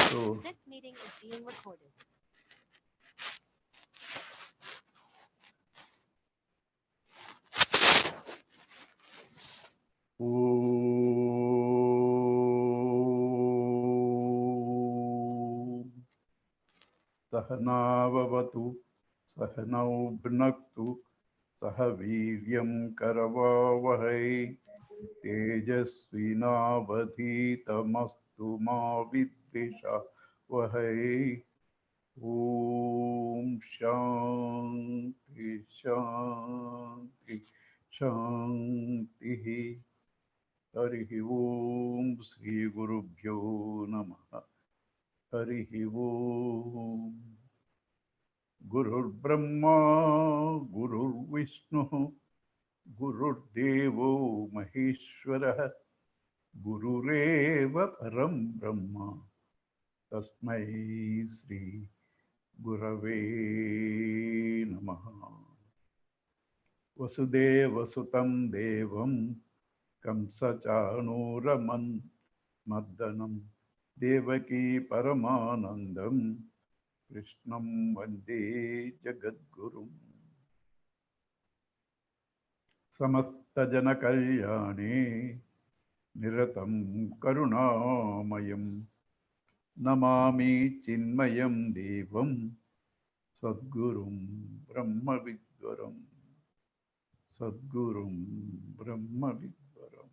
So, This meeting is being recorded. Om Sahanavavatu Sahanau Bhunaktu Sahaviryam Karavavahai Tejasvinavadhitamastu ma vidvisha vahai. Om Shanti Shanti Shanti. Harihi Om Sri Gurubhyo Namaha. Harihi Om. Gurur Brahma, Gurur Vishnu, Gurur Devo Maheshwara, Gurureva Param Brahma, Tasmai Sri Gurave Namaha. Vasudeva Sutam Devam Kamsachanuraman Mardanam Devaki Paramanandam Krishnam Vande Jagadgurum. समस्तजनकल्याणे निरतं करुणामयं Namami चिन्मयं देवं सद्गुरुं ब्रह्मविद्वरं सद्गुरुं ब्रह्मविद्वरम्.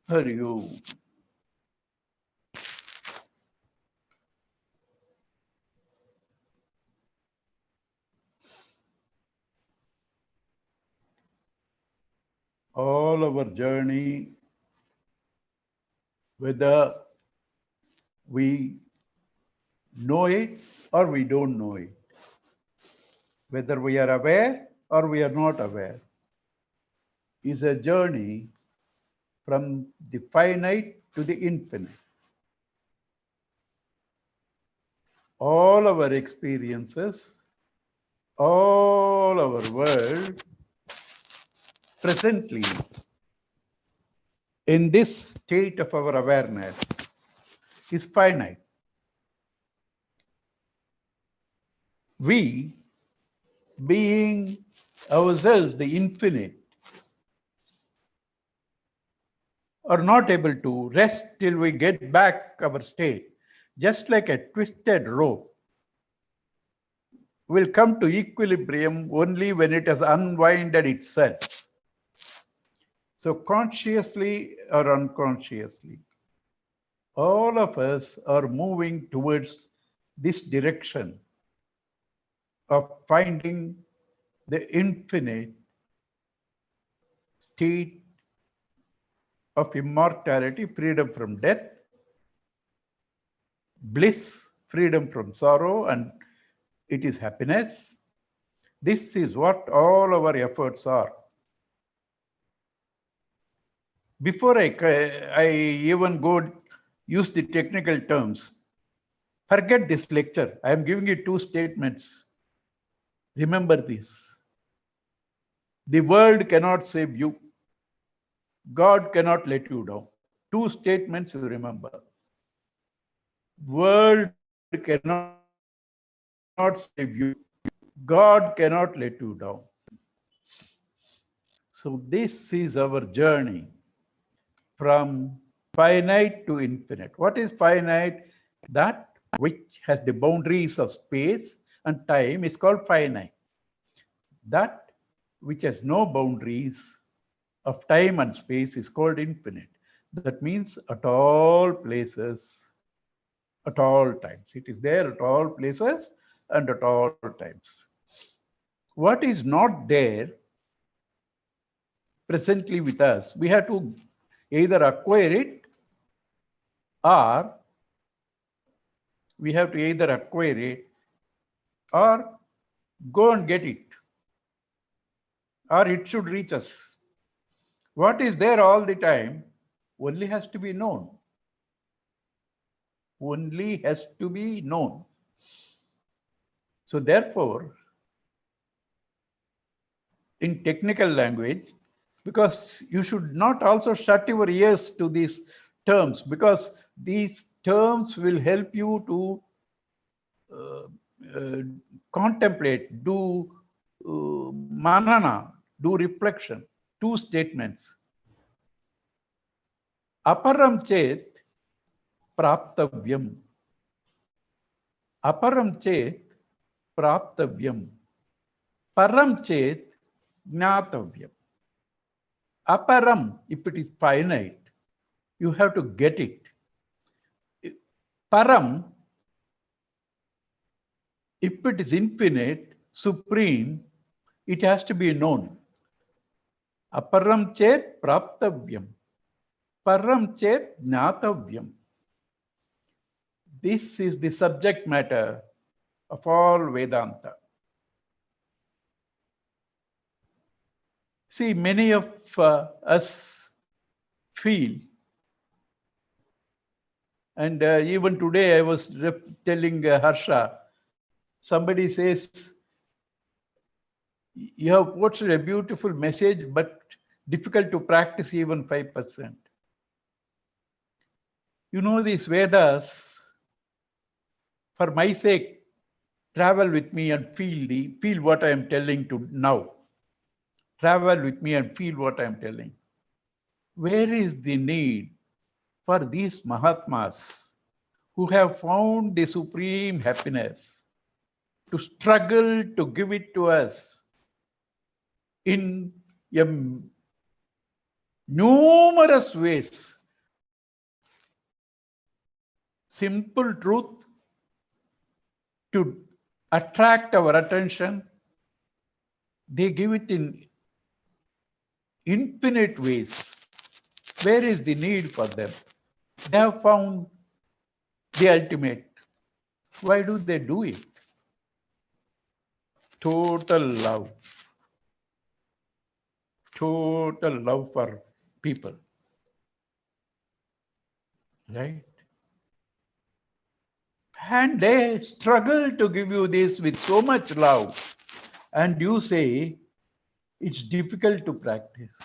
Hari Om. All our journey, whether we know it or we don't know it, whether we are aware or we are not aware, is a journey from the finite to the infinite. All our experiences, all our world, presently, in this state of our awareness, is finite. We, being ourselves the infinite, are not able to rest till we get back our state. Just like a twisted rope will come to equilibrium only when it has unwinded itself. So consciously or unconsciously, all of us are moving towards this direction of finding the infinite state of immortality, freedom from death, bliss, freedom from sorrow, and it is happiness. This is what all our efforts are. Before I even go use the technical terms, forget this lecture. I am giving you two statements. Remember this. The world cannot save you. God cannot let you down. Two statements you remember. World cannot save you. God cannot let you down. So this is our journey from finite to infinite. What is finite? That which has the boundaries of space and time is called finite. That which has no boundaries of time and space is called infinite. That means at all places, at all times. It is there at all places and at all times. What is not there presently with us, we have to either acquire it or we have to either acquire it or go and get it, or it should reach us. What is there all the time only has to be known. Only has to be known. So therefore, in technical language, because you should not also shut your ears to these terms, because these terms will help you to uh, contemplate, do manana, do reflection. Two statements. Aparam chet praptavyam. Aparam chet praptavyam. Param chet gnatavyam. Aparam, if it is finite, you have to get it. Param, if it is infinite, supreme, it has to be known. Aparam chet praptavyam. Param chet gnatavyam. This is the subject matter of all Vedanta. See, many of us feel, and even today I was telling Harsha, somebody says, you have posted a beautiful message, but difficult to practice even 5%. You know, these Vedas, for my sake, travel with me and feel what I am telling to now. Travel with me and feel what I am telling. Where is the need for these Mahatmas who have found the supreme happiness to struggle to give it to us in numerous ways? Simple truth to attract our attention, they give it in infinite ways. Where is the need for them? They have found the ultimate. Why do they do it? Total love. Total love for people. Right? And they struggle to give you this with so much love. And you say it's difficult to practice.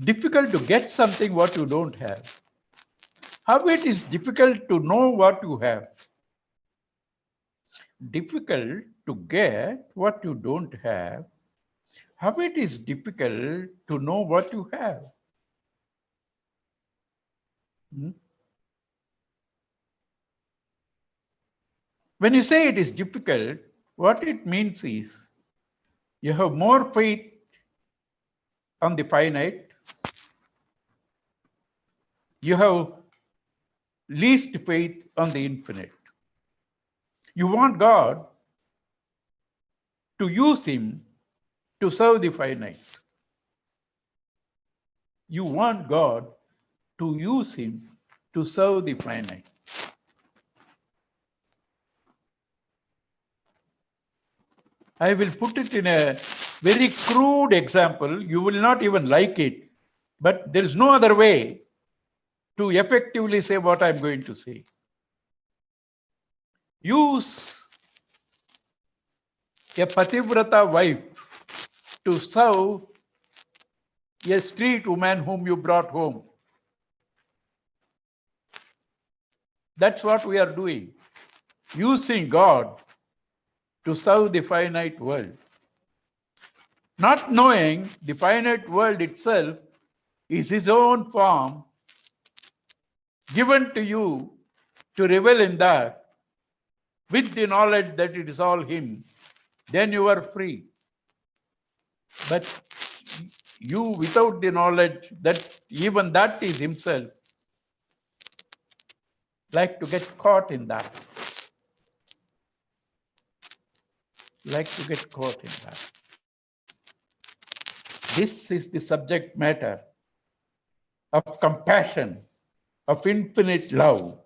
Difficult to get something what you don't have. How it is difficult to know what you have. Difficult to get what you don't have. How it is difficult to know what you have. When you say it is difficult, what it means is you have more faith on the finite, you have least faith on the infinite. You want God to use him to serve the finite. You want God to use him to serve the finite. I will put it in a very crude example. You will not even like it, but there is no other way to effectively say what I'm going to say. Use a pativrata wife to serve a street woman whom you brought home. That's what we are doing. Using God to serve the finite world. Not knowing the finite world itself is his own form given to you to revel in that with the knowledge that it is all him, then you are free. But you, without the knowledge that even that is himself, like to get caught in that. Like to get caught in that. This is the subject matter of compassion, of infinite love,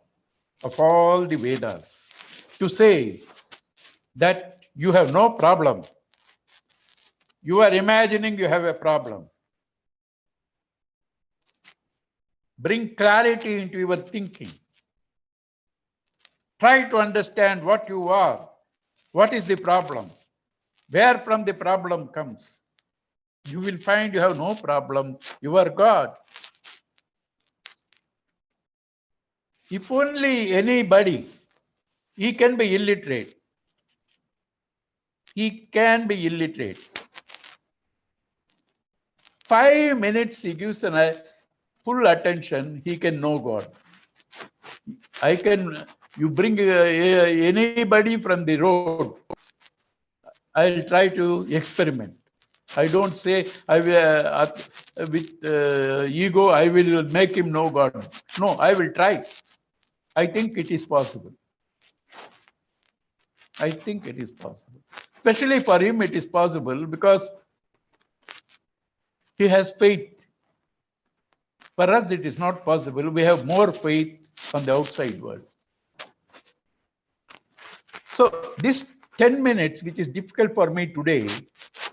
of all the Vedas. To say that you have no problem. You are imagining you have a problem. Bring clarity into your thinking. Try to understand what you are. What is the problem? Where from the problem comes? You will find you have no problem. You are God. If only anybody, he can be illiterate. He can be illiterate. 5 minutes he gives full attention, he can know God. You bring anybody from the road, I'll try to experiment. I don't say with ego, I will make him know God. No, I will try. I think it is possible. I think it is possible. Especially for him, it is possible because he has faith. For us, it is not possible. We have more faith on the outside world. So this 10 minutes, which is difficult for me today,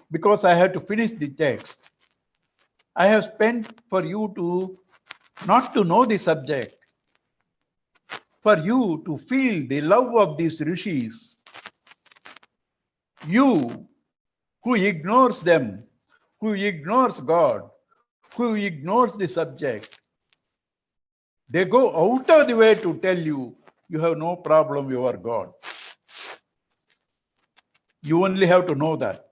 because I have to finish the text, I have spent for you to not to know the subject, for you to feel the love of these rishis. You who ignores them, who ignores God, who ignores the subject, they go out of the way to tell you, you have no problem, you are God. You only have to know that.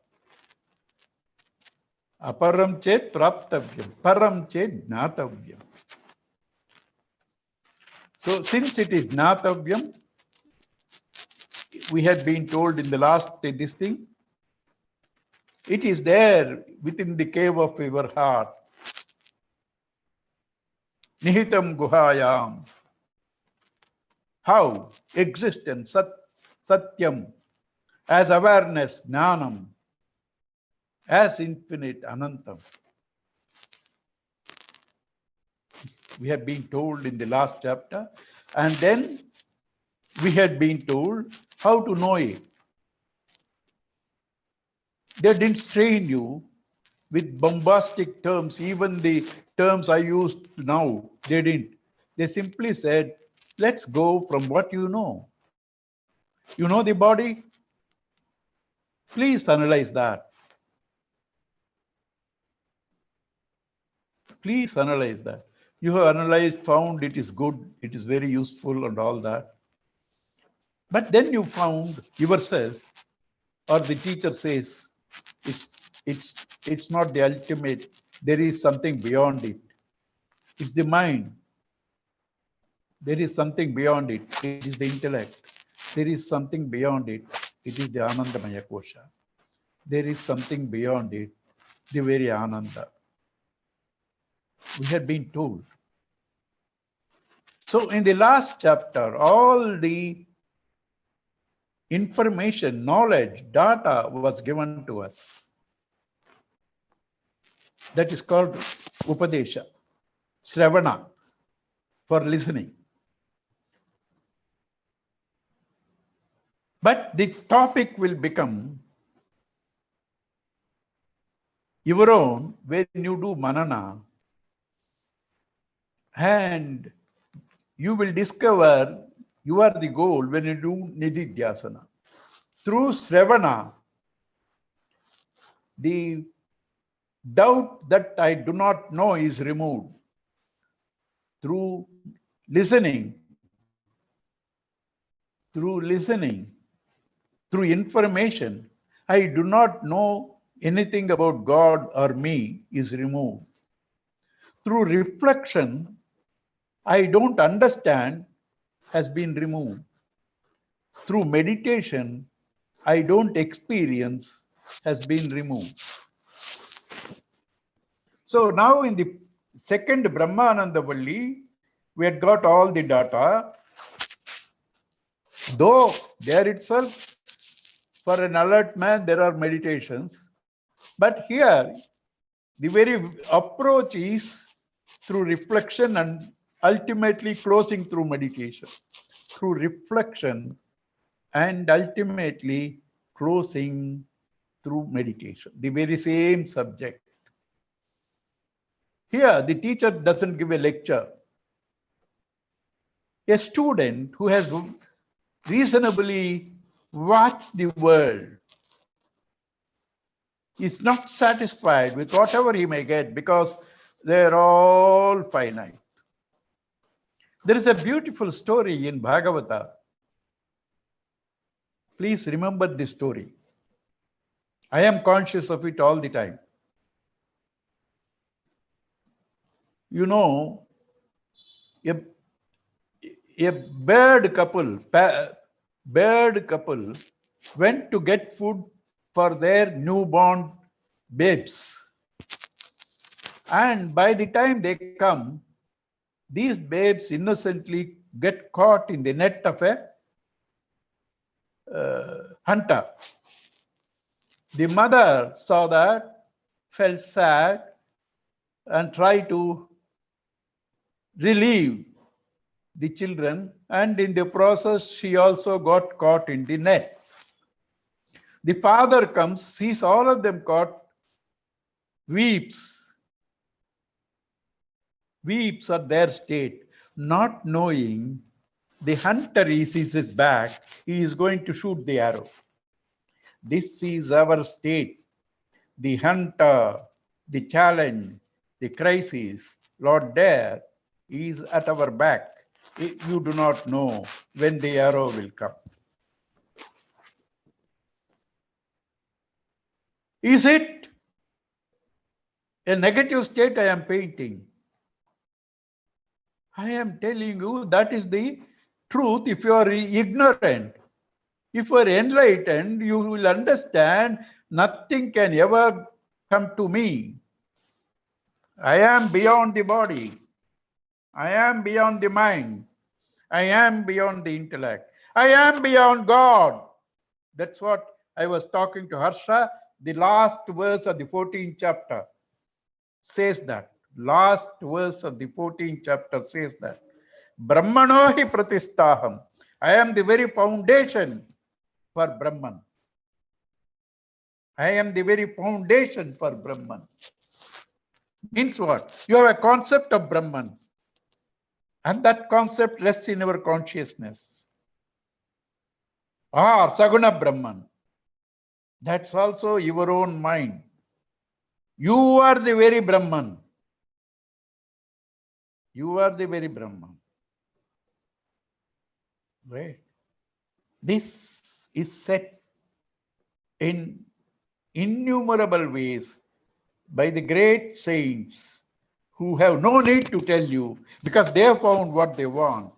Aparam chet praptavyam, param chet jnatavyam. So since it is jnatavyam, we had been told in the last this thing, it is there within the cave of your heart. Nihitam guhayam. How? Existence, satyam, as awareness, jnanam, as infinite, anantam. We have been told in the last chapter, and then we had been told how to know it. They didn't strain you with bombastic terms, even the terms I used now, they didn't. They simply said, let's go from what you know. You know the body? Please analyze that. Please analyze that. You have analyzed, found it is good, it is very useful and all that. But then you found yourself, or the teacher says, it's, it's not the ultimate. There is something beyond it. It's the mind. There is something beyond it. It is the intellect. There is something beyond it. It is the Anandamaya Kosha. There is something beyond it, the very Ananda. We had been told. So in the last chapter, all the information, knowledge, data was given to us. That is called Upadesha, Shravana, for listening. But the topic will become your own when you do manana, and you will discover you are the goal when you do nididhyasana. Through Shravana, the doubt that I do not know is removed. Through listening, through information, I do not know anything about God or me is removed. Through reflection, I don't understand has been removed. Through meditation, I don't experience has been removed. So now in the second Brahmananda Valli, we had got all the data. Though there itself, for an alert man, there are meditations. But here, the very approach is through reflection and ultimately closing through meditation. Through reflection and ultimately closing through meditation. The very same subject. Here, the teacher doesn't give a lecture. A student who has reasonably watch the world is not satisfied with whatever he may get because they're all finite. There is a beautiful story in Bhagavata. Please remember this story. I am conscious of it all the time. You know, a, a bird couple went to get food for their newborn babes. And by the time they come, these babes innocently get caught in the net of a hunter. The mother saw that, felt sad, and tried to relieve the children, and in the process, she also got caught in the net. The father comes, sees all of them caught, weeps at their state, not knowing the hunter is his back, he is going to shoot the arrow. This is our state, the hunter, the challenge, the crisis. Lord there is at our back. You do not know when the arrow will come. Is it a negative state I am painting? I am telling you that is the truth if you are ignorant. If you are enlightened, you will understand nothing can ever come to me. I am beyond the body. I am beyond the mind. I am beyond the intellect. I am beyond God. That's what I was talking to Harsha. The last verse of the 14th chapter says that. Last verse of the 14th chapter says that. Brahmanohi pratistaham. I am the very foundation for Brahman. I am the very foundation for Brahman. Means what? You have a concept of Brahman. And that concept rests in our consciousness. Saguna Brahman. That's also your own mind. You are the very Brahman. You are the very Brahman. Right? This is set in innumerable ways by the great saints who have no need to tell you because they have found what they want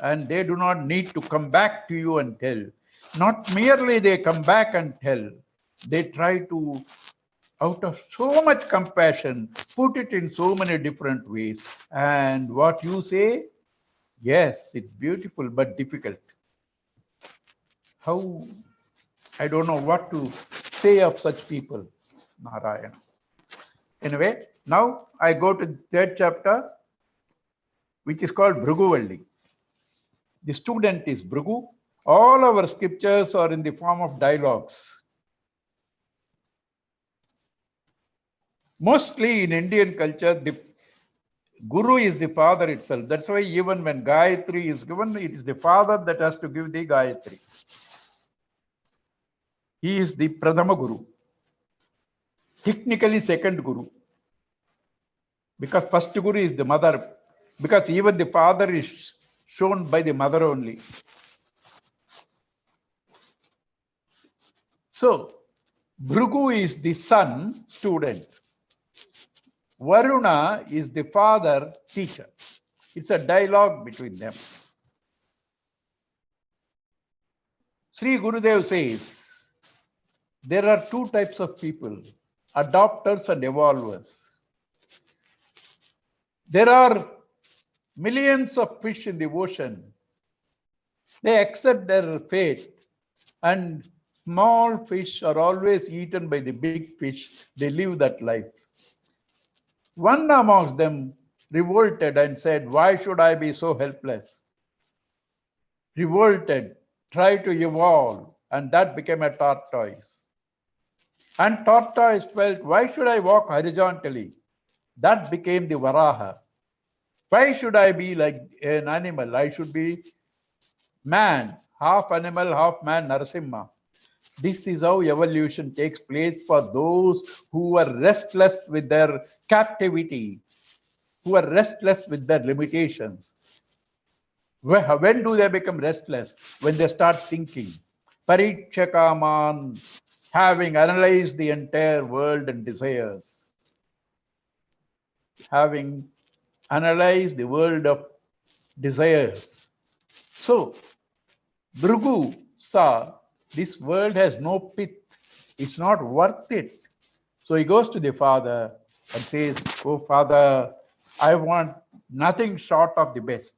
and they do not need to come back to you and tell. Not merely they come back and tell, they try to, out of so much compassion, put it in so many different ways. And what you say, yes, it's beautiful but difficult. How, I don't know what to say of such people, Narayana. Anyway, now I go to the third chapter, which is called Bhruguvalli. The student is Bhrigu. All our scriptures are in the form of dialogues. Mostly in Indian culture, the Guru is the father itself. That's why even when Gayatri is given, it is the father that has to give the Gayatri. He is the Pradhama Guru. Technically second Guru. Because first Guru is the mother. Because even the father is shown by the mother only. So, Bhrigu is the son, student. Varuna is the father, teacher. It's a dialogue between them. Sri Gurudev says, there are two types of people, adopters and evolvers. There are millions of fish in the ocean. They accept their fate and small fish are always eaten by the big fish. They live that life. One amongst them revolted and said, why should I be so helpless? Revolted, tried to evolve, and that became a tortoise. And tortoise felt, why should I walk horizontally? That became the Varaha. Why should I be like an animal? I should be man. half animal, half man, Narasimha. This is how evolution takes place for those who are restless with their captivity, who are restless with their limitations. When do they become restless? When they start thinking. Parichakaman, having analyzed the entire world and desires, having analyzed the world of desires. So, Bhrigu saw this world has no pith, it's not worth it. So he goes to the father and says, "Oh, father, I want nothing short of the best.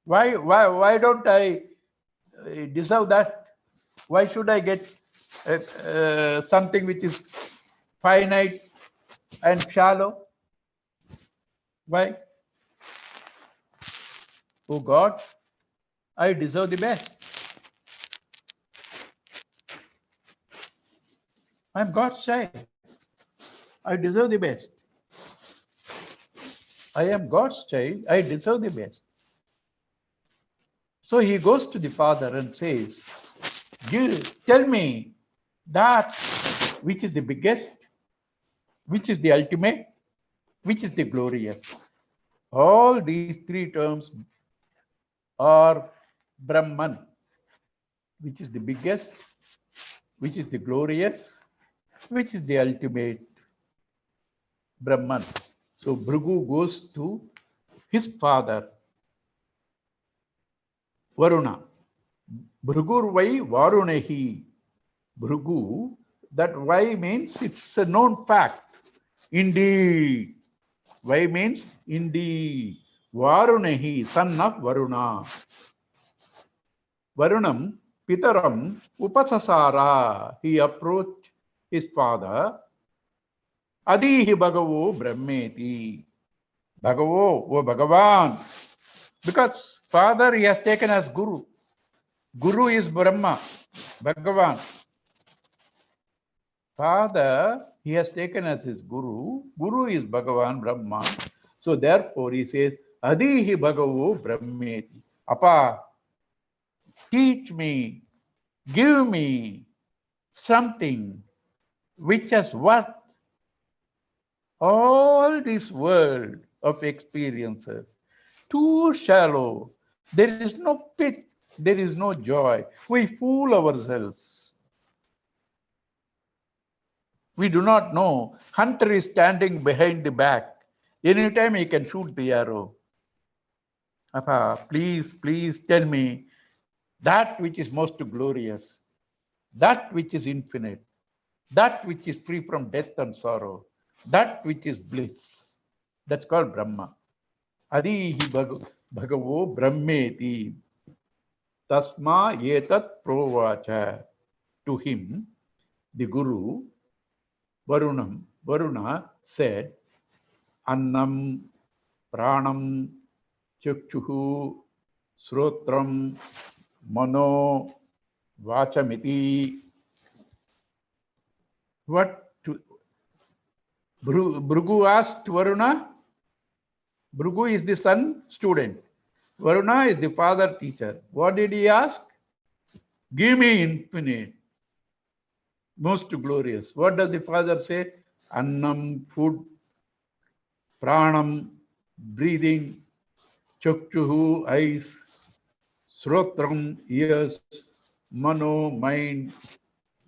Why don't I deserve that? Why should I get something which is finite and shallow? Why? Oh God, I deserve the best. I'm God's child. I deserve the best. I am God's child. I deserve the best." So he goes to the father and says, "Tell me that which is the biggest, which is the ultimate, which is the glorious." All these three terms are Brahman, which is the biggest, which is the glorious, which is the ultimate Brahman. So Bhrigu goes to his father, Varuna. Bhrigurvai Varunehi. Bhrigu, that why means it's a known fact. Indeed. Why means indeed. Varunehi, son of Varuna. Varunam, Pitaram, Upasasara. He approached his father. Adihi Bhagavo Brahmeti. Bhagavo, oh Bhagavan. Because father he has taken as Guru. Guru is Brahma, Bhagavan. Father he has taken as his Guru. Guru is Bhagavan, Brahma. So therefore he says, Adihi Bhagavo Brahmeti. Appa, teach me, give me something which has worth all this world of experiences. Too shallow. There is no pith, there is no joy. We fool ourselves. We do not know. Hunter is standing behind the back. Anytime he can shoot the arrow. Appa, please tell me that which is most glorious, that which is infinite, that which is free from death and sorrow, that which is bliss. That's called Brahma. Adihi Bhagavo Brahmeti. Tasma Yetat Provacha. To him, the Guru, Varuna said, Annam, Pranam, Chakchuhu, Srotram, Mano, Vachamiti. What Bhrigu asked Varuna? Bhrigu is the son student. Varuna is the father teacher. What did he ask? Give me infinite, most glorious. What does the father say? Annam, food, pranam, breathing, chakchuhu, eyes, srotram, ears, mano, mind,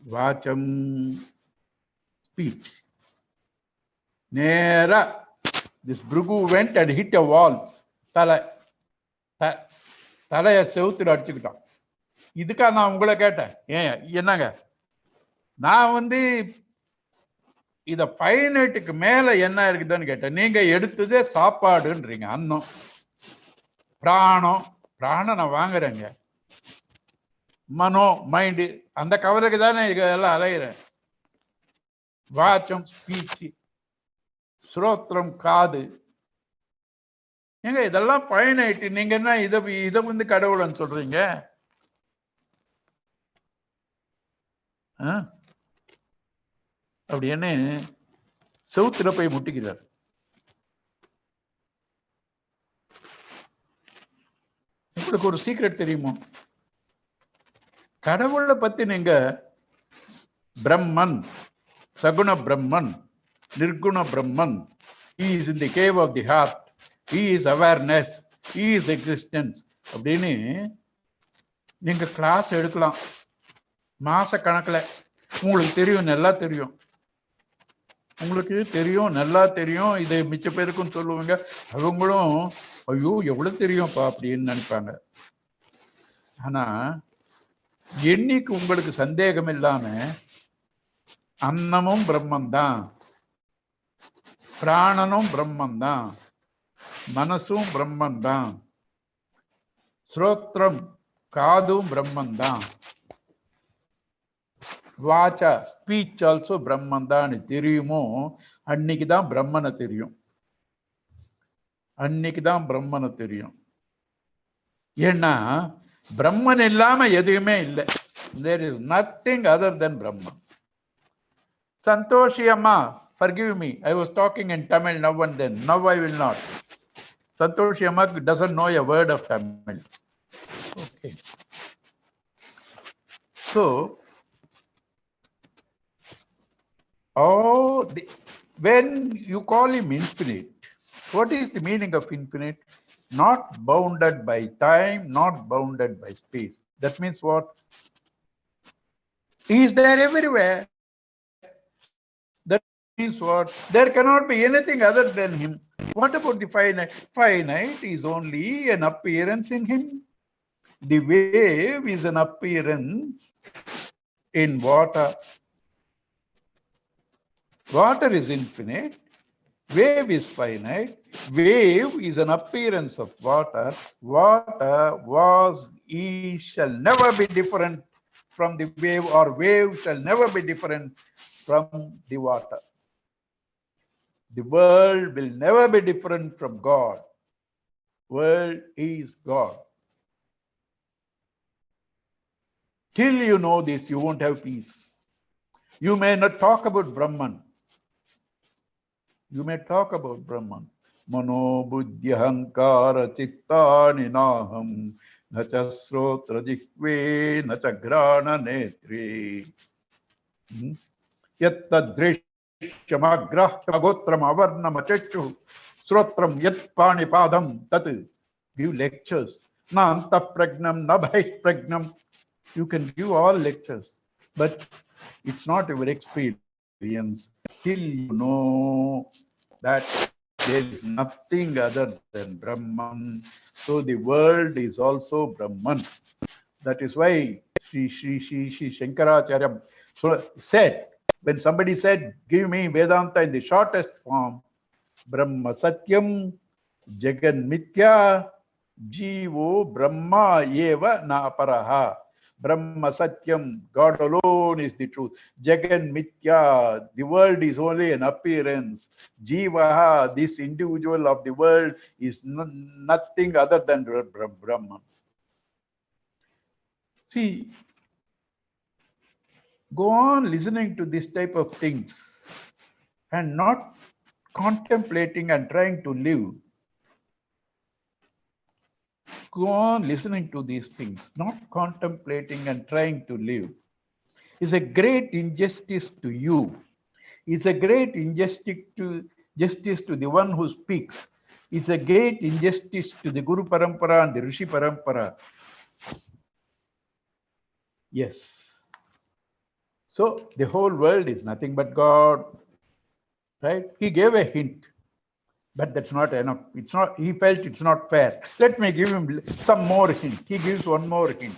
vacham, speech. Nera, this Bhrigu went and hit a wall. தலைய செவுத்துல அடிச்சுக்கிட்டான். இதுக்கா நான் உங்களை கேட்டேன், ஏன் என்னங்க நான் இத பைனட்டுக்கு மேல என்ன இருக்குதுன்னு கேட்டேன். நீங்க எடுத்ததே சாப்பாடுன்றீங்க. அன்னம், பிராணம், பிராணம் நான் வாங்குறேங்க. மனோ, மைண்டு, அந்த கவலைக்கு தானே எல்லாம் அலையிறேன். வாச்சம், ஸ்பீச், ஸ்ரோத்திரம், காது. ஏங்க இதெல்லாம் பைனைட்டு, நீங்க என்ன இத கடவுள்னு சொல்றீங்க? அப்படி என்ன செவுத்துல போய் முட்டிக்கிறார். உங்களுக்கு ஒரு சீக்ரெட் தெரியுமோ? கடவுளை பத்தி நீங்க பிரம்மன், சகுண பிரம்மன், நிர்குண பிரம்மன், he is in the cave of the heart, he is awareness, he is existence அப்படின்னு நீங்க கிளாஸ் எடுக்கலாம் மாச கணக்குல. உங்களுக்கு தெரியும், நல்லா தெரியும், உங்களுக்கு தெரியும், நல்லா தெரியும். இதை மிச்ச பேருக்கும் சொல்லுவாங்க. அவங்களும் ஐயோ எவ்வளவு தெரியும்ப்பா அப்படின்னு நினைப்பாங்க. ஆனா என்னைக்கு உங்களுக்கு சந்தேகம் இல்லாம அன்னமும் பிரம்மன் தான், பிராணனும் பிரம்மன் தான், மனசும் பிரம்மன் தான், ஸ்ரோத்ரம் காதும் பிரம்மன் தான், வாச்சா ஸ்பீச் ஆல்சோ பிரம்மன் தான் தெரியுமோ அன்னைக்குதான் பிரம்மனை தெரியும். அன்னைக்குதான் பிரம்மனை தெரியும். ஏன்னா பிரம்மன் இல்லாம எதுவுமே இல்லை. there is nothing other than Brahman. Santoshi Amma, forgive me, I was talking in Tamil now and then, now I will not. Santoshi Amma doesn't know a word of Tamil. Okay, so when you call him infinite, what is the meaning of infinite? Not bounded by time, not bounded by space. That means what? He is there everywhere. That means what? There cannot be anything other than him. What about the finite? Finite is only an appearance in him. The wave is an appearance in water. Water is infinite, wave is finite. Wave is an appearance of water. Water was, shall never be different from the wave, or wave shall never be different from the water. The world will never be different from God. World is God. Till you know this, you won't have peace. You may not talk about Brahman. You may talk about Brahman. Mano buddhi hankara chittani naham nacha srotra jihve nacha grana netre yatta drishyamagrah gotram avarnam achechu srotram yat pani padam tat. Give lectures. Na anta pragnam na bhai pragnam. You can give all lectures, but it's not your experience till you know that there is nothing other than Brahman. So the world is also Brahman. That is why Sri Shankaracharya said, when somebody said, give me Vedanta in the shortest form, Brahma Satyam Jagan Mithya Jivo Brahma Eva Na Aparaha. Brahma Satyam, God alone is the truth. Jagan Mithya, the world is only an appearance. Jivaha, this individual of the world, is nothing other than Brahman. See, go on listening to this type of things and not contemplating and trying to live. Go on listening to these things, not contemplating and trying to live. Is a great injustice to you. It's a great justice to the one who speaks. It's a great injustice to the Guru Parampara and the Rishi Parampara. Yes. So the whole world is nothing but God. Right? He gave a hint. But that's not enough. It's not. He felt it's not fair. Let me give him some more hint. He gives one more hint.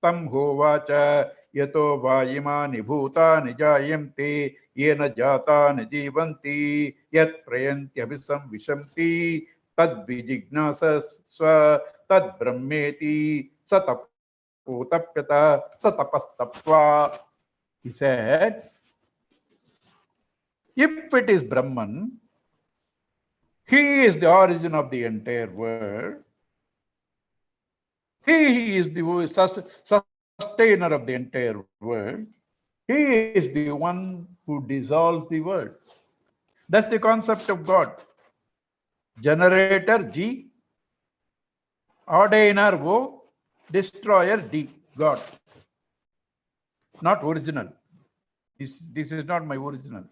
Tam hovacha yato vayimani bhutani jayante yena jatani jivanti yat prayanti abhisam vishamti tad vijignasas swa tad brahmeti sataputapyata satapastapva. He said, if it is Brahman, he is the origin of the entire world. He is the sustainer of the entire world. He is the one who dissolves the world. That's the concept of God. Generator G, ordainer O, destroyer D, God. not original. This is not my original.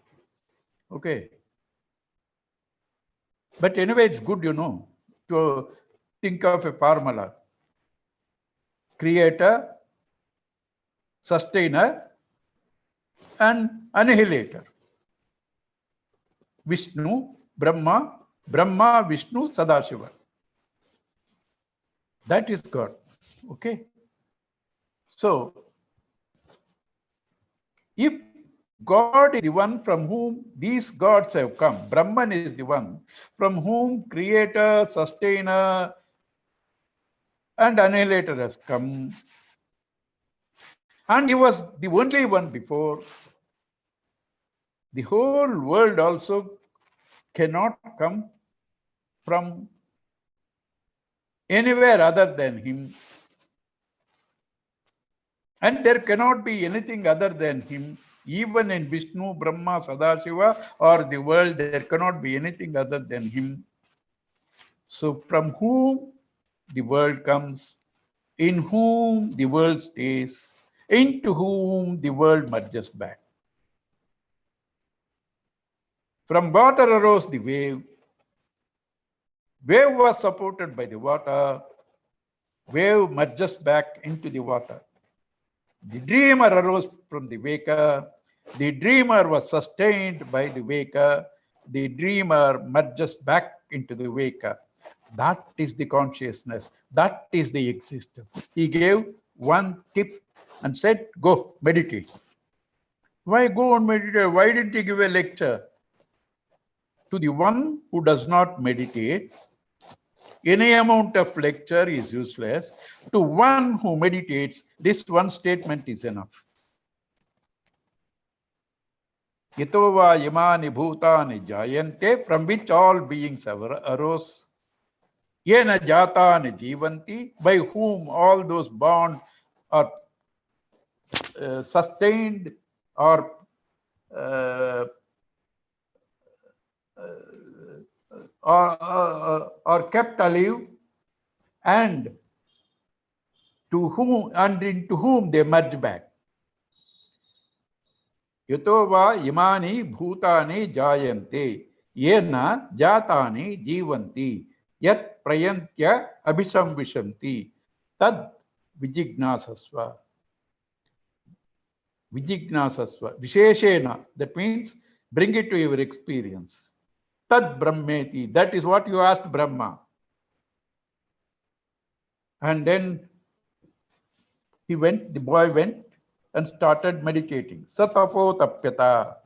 Okay. But anyway, it's good, to think of a formula. Creator, sustainer, and annihilator. Vishnu, Brahma, Brahma, Vishnu, Sadashiva. That is God. Okay. So, if God is the one from whom these gods have come, Brahman is the one from whom creator, sustainer, and annihilator has come, and he was the only one before, the whole world also cannot come from anywhere other than him. And there cannot be anything other than him. Even in Vishnu, Brahma, Sadashiva, or the world, there cannot be anything other than him. So from whom the world comes, in whom the world stays, into whom the world merges back. From water arose the wave. Wave was supported by the water. Wave merges back into the water. The dreamer arose from the waker. The dreamer was sustained by the waker. The dreamer merges back into the waker. That is the consciousness. That is the existence. He gave one tip and said, go meditate. Why go and meditate? Why didn't he give a lecture? To the one who does not meditate, any amount of lecture is useless. To one who meditates, this one statement is enough. Yito va yamani bhutani jayante, from which all beings arose. Yena jatani jivanti, by whom all those bonds are sustained or kept alive, and to whom and into whom they merge back. Yato va imani bhutani jayante, yena jatani jivanti, yat prayantya abhisamvishanti, tad vijignasasva. Vijignasasva. Visheshena, that means bring it to your experience. Tad brahmeti, that is what you asked Brahma. And then the boy went and started meditating. Satapo tapyata.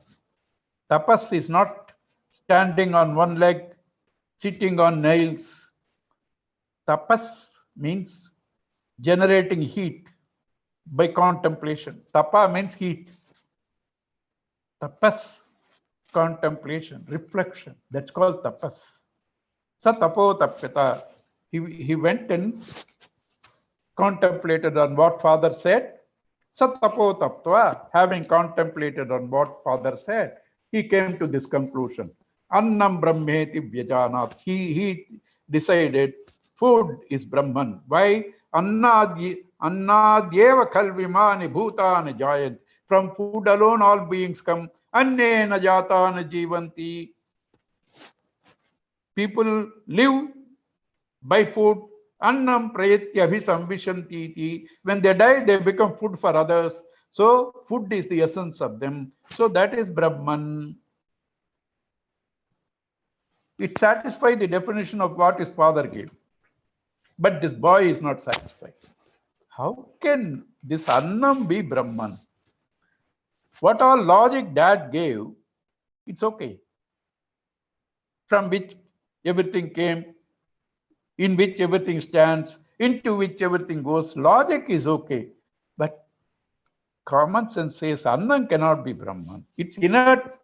Tapas is not standing on one leg, sitting on nails. Tapas means generating heat by contemplation. Tapa means heat. Tapas, contemplation, reflection. That's called tapas. Satapo tapyata. He went and contemplated on what Father said. Satapo taptva, having contemplated on what Father said, he came to this conclusion. Annam brahmeti vyajanat. He decided food is Brahman. Why? Annadyeva khalvimani bhutani jayant. From food alone all beings come. Annena jatana jivanti. People live by food. Annam prayatya abhisamvishanti. When they die, they become food for others. So food is the essence of them. So that is Brahman. It satisfies the definition of what his father gave. But this boy is not satisfied. How can this Annam be Brahman? What all logic dad gave, it's okay. From which everything came, in which everything stands, into which everything goes. Logic is okay. But common sense says Annam cannot be Brahman. It's inert.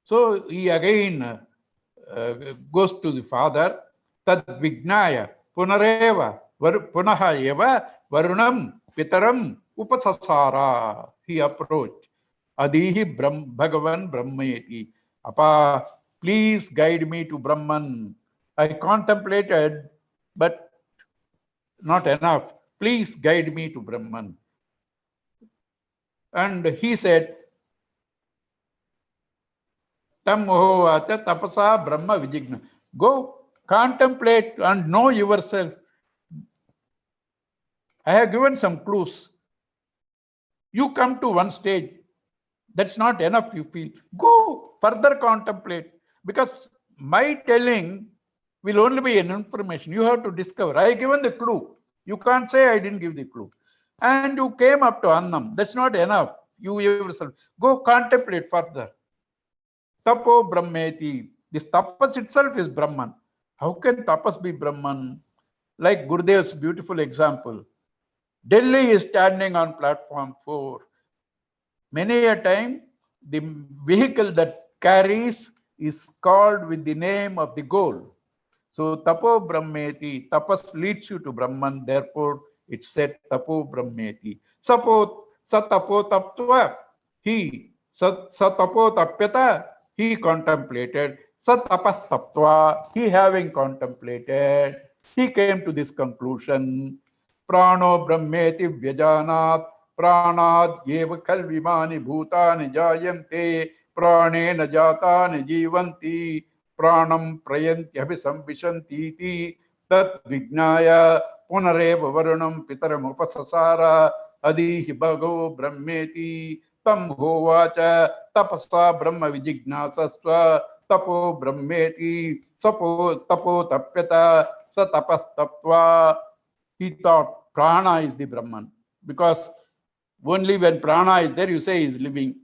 So he again goes to the father. Tad vignaya punareva punaha eva varunam pitaram upasasara. He approached. Adihi Bhagavan Brahmeti. Appa, please guide me to Brahman. I contemplated, but not enough. Please guide me to Brahman. And he said, Tam hovacha tapasa brahma vijigna. Go contemplate and know yourself. I have given some clues. You come to one stage. That's not enough, you feel. Go further contemplate. Because my telling will only be an information. You have to discover. I have given the clue. You can't say I didn't give the clue. And you came up to Annam. That's not enough. You yourself. Go contemplate further. Tapo Brahmeti. This tapas itself is Brahman. How can tapas be Brahman? Like Gurudev's beautiful example. Delhi is standing on platform 4. Many a time, the vehicle that carries is called with the name of the goal. So tapo brahmeti, tapas leads you to Brahman, therefore it's said tapo brahmeti. Satapo taptva, he, satapo tapyata, he contemplated, satapas taptva, he having contemplated, he came to this conclusion. Prano brahmeti vyajanat, pranad yeva kalvimani bhutani jayante, pranena jatani jivanti, प्राणम प्रयन्त्यभि संविशन्तीति तद्विज्ञाय पुनरेव वरुणं पितरमुपससार अदीहि भगो ब्रह्मेति तं होवाच तपसा ब्रह्म विजिज्ञासस्व तपो ब्रह्मेति सपो तपो तप्यत स तपस्तप्त्वा. He thought prana is the Brahman, because only when prana is there you say he is living.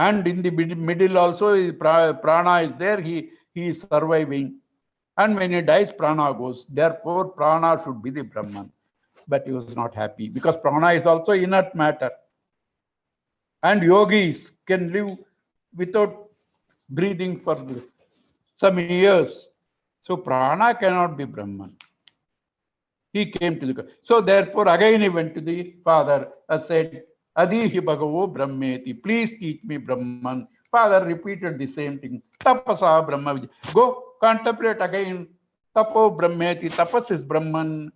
And in the middle also prana is there, he is surviving. And when he dies, prana goes. Therefore, prana should be the Brahman. But he was not happy, because prana is also inert matter. And yogis can live without breathing for some years. So prana cannot be Brahman. He came to the... So therefore, again he went to the father and said, Adihi Bhagavo Brahmeti, please teach me Brahman. Father repeated the same thing. Tapasa Brahma. Go contemplate again. Tapo Brahmeti, tapas is Brahman.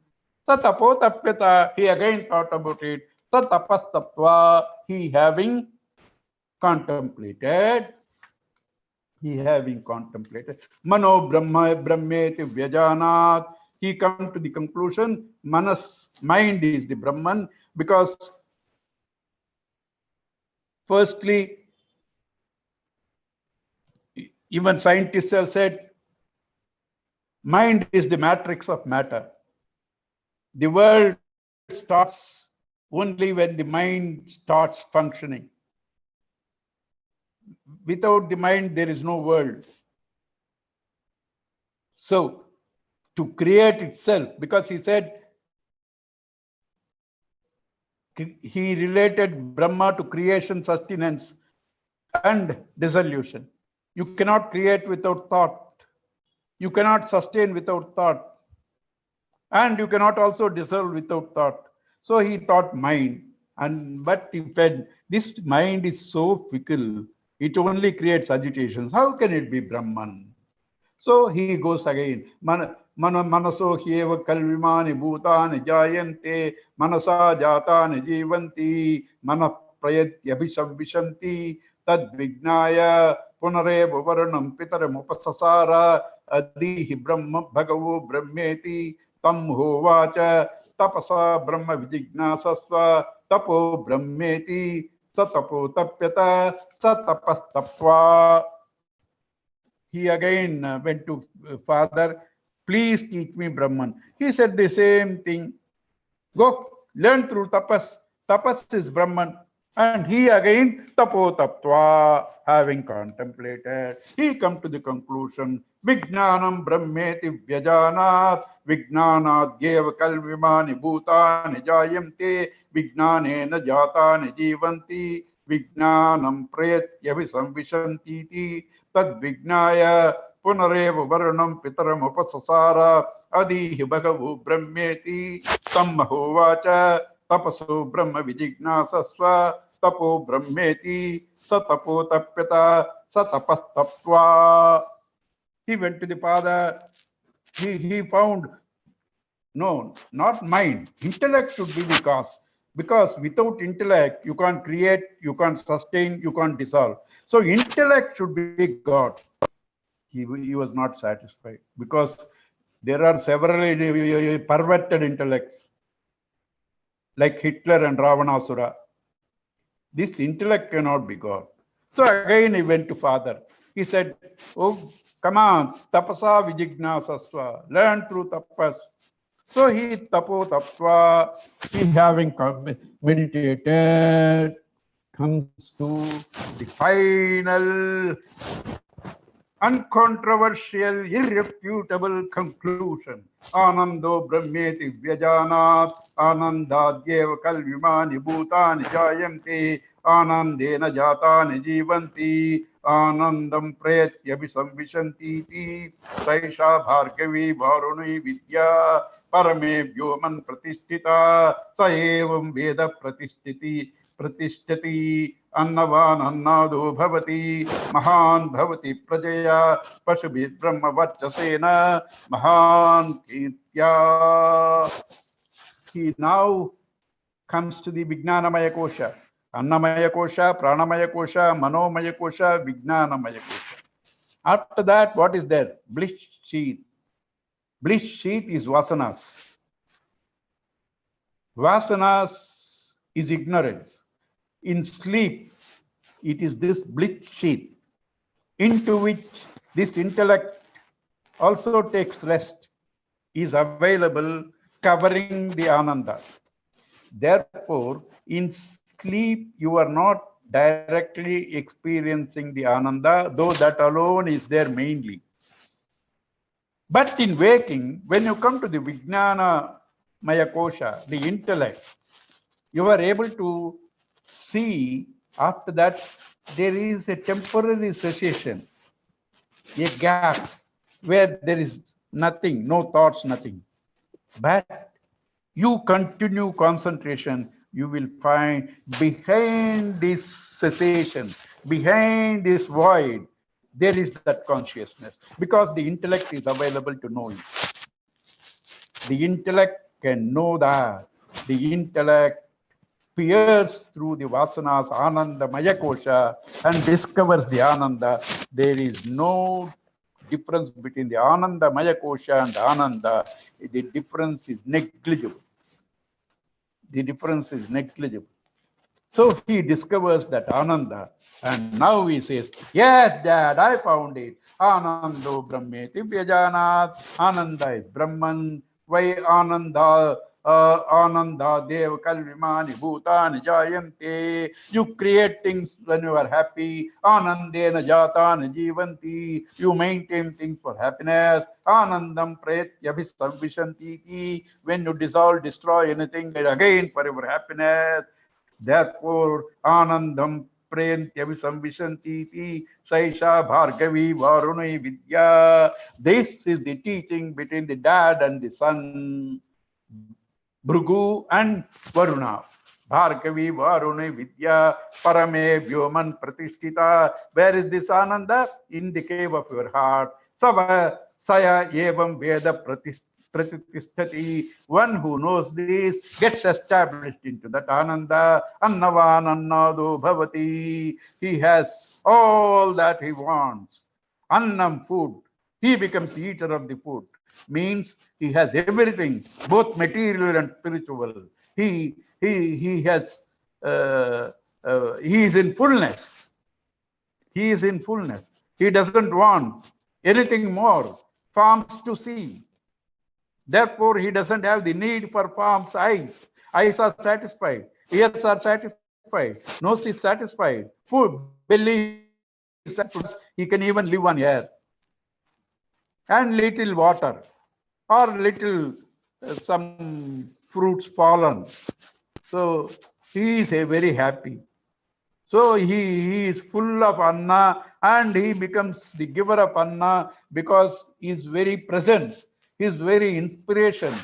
Sa tapo tapyata, he again thought about it. Sa tapas tapva, he having contemplated. Mano Brahma Brahmeti Vyajanat. He come to the conclusion, Manas, mind is the Brahman, because firstly, even scientists have said, mind is the matrix of matter. The world starts only when the mind starts functioning. Without the mind, there is no world. So, to create itself, because he said, he related Brahma to creation, sustenance, and dissolution. You cannot create without thought. You cannot sustain without thought. And you cannot also dissolve without thought. So he thought mind. But he said, this mind is so fickle, it only creates agitations. How can it be Brahman? So he goes again. Manaso hyeva kalvimani bhutani jayante manasa jatani jivanti mana prayatyabhisambishanti tadvignaya punareva varanam pitaram upasasara adihi brahma bhagavo brahmeti tam hovacha tapasa brahma vijignasasva tapo brahmeti satapo tapyata satapastapva. He again went to father, please teach me Brahman. He said the same thing. Go learn through tapas. Tapas is Brahman. And he again, tapo taptva, having contemplated, he come to the conclusion, Vijnanam Brahmeti Vyajanat, Vijnanat Geva Kalvimani Bhutani Jayamte, Vijnanena Jatani Jivanti, Vijnanam Prayatyavi Samvishantiti, Tadvignaya Punareva Varanam Pitaram Upasasara, Adihi Bhagavu Brahmeti, Tammahovacha, Tapaso Brahma Vijignasasva, Tapo Brahmeti, Satapo Tapyata, Satapastaptva. He went to the father. He found, no, not mind. Intellect should be the cause. Because without intellect, you can't create, you can't sustain, you can't dissolve. So intellect should be God. He was not satisfied because there are several perverted intellects like Hitler and Ravanasura. This intellect cannot be God. So again he went to father. He said, oh, come on, tapasa vijignasasva, learn through tapas. So he tapo tapva, he having meditated, comes to the final, uncontroversial, irrefutable conclusion. Anando brahmeti vyajanat, anandadyeva kalvimani bhutani jayante, anandena jatani jivanti, anandam prayatyapi samvishanti, saisha bhargavi varuni vidya, parame vyoman pratisthita, sa evam veda pratishtati, अन्नवान अन्नादो भवति महान भवति प्रजया पशुभिः ब्रह्म वर्चसेन महान कीर्त्या. He now comes to the Vijnanamaya Kosha, Annamaya Kosha, Pranamaya Kosha, Manomaya Kosha, Vijnanamaya Kosha. After that, what is there? Bliss sheath. Bliss sheath is vasanas. Vasanas is ignorance. In sleep, it is this bliss sheath into which this intellect also takes rest, is available, covering the ananda. Therefore, in sleep, you are not directly experiencing the ananda, though that alone is there mainly. But in waking, when you come to the Vijnana Maya Kosha, the intellect, you are able to see after that there is a temporary cessation, a gap where there is nothing, no thoughts, nothing. But you continue concentration, you will find behind this cessation, behind this void, there is that consciousness because the intellect is available to know it. The intellect can know that. The intellect peers through the vasanas, ananda, maya kosha, and discovers the ananda. There is no difference between the ananda, maya kosha, and ananda. The difference is negligible. The difference is negligible. So he discovers that Ananda, and now he says, yes, Dad, I found it. Anando Brahmeti Vyajanat. Ananda is Brahman. Why Ananda? Ananda Dev Kalvimani Bhutani Jayante. You create things when you are happy. Anandena Jatani Jivanti. You maintain things for happiness. Anandam Pretyabhi Samvishanti. When you dissolve, destroy anything, again for your happiness. Therefore, Anandam Prayantyavi Samvishanti Saisha Bhargavi Varuni Vidya. This is the teaching between the dad and the son, Bhrugu and Varuna. Bhargavi Varuni Vidya Parame Vyoman Pratishtita. Where is this Ananda? In the cave of your heart. Saya Evam Veda Pratishtati. One who knows this gets established into that Ananda. Annavan Annado Bhavati. He has all that he wants. Annam, food. He becomes the eater of the food. Means he has everything, both material and spiritual. He has he is in fullness. He is in fullness. He doesn't want anything more. Forms to see. Therefore, he doesn't have the need for forms, eyes. Eyes are satisfied. Ears are satisfied. Nose is satisfied. Food, belly is satisfied. He can even live on air. And little water or little some fruits fallen. So he is a very happy. So he is full of anna and he becomes the giver of anna because his very presence, his very inspiration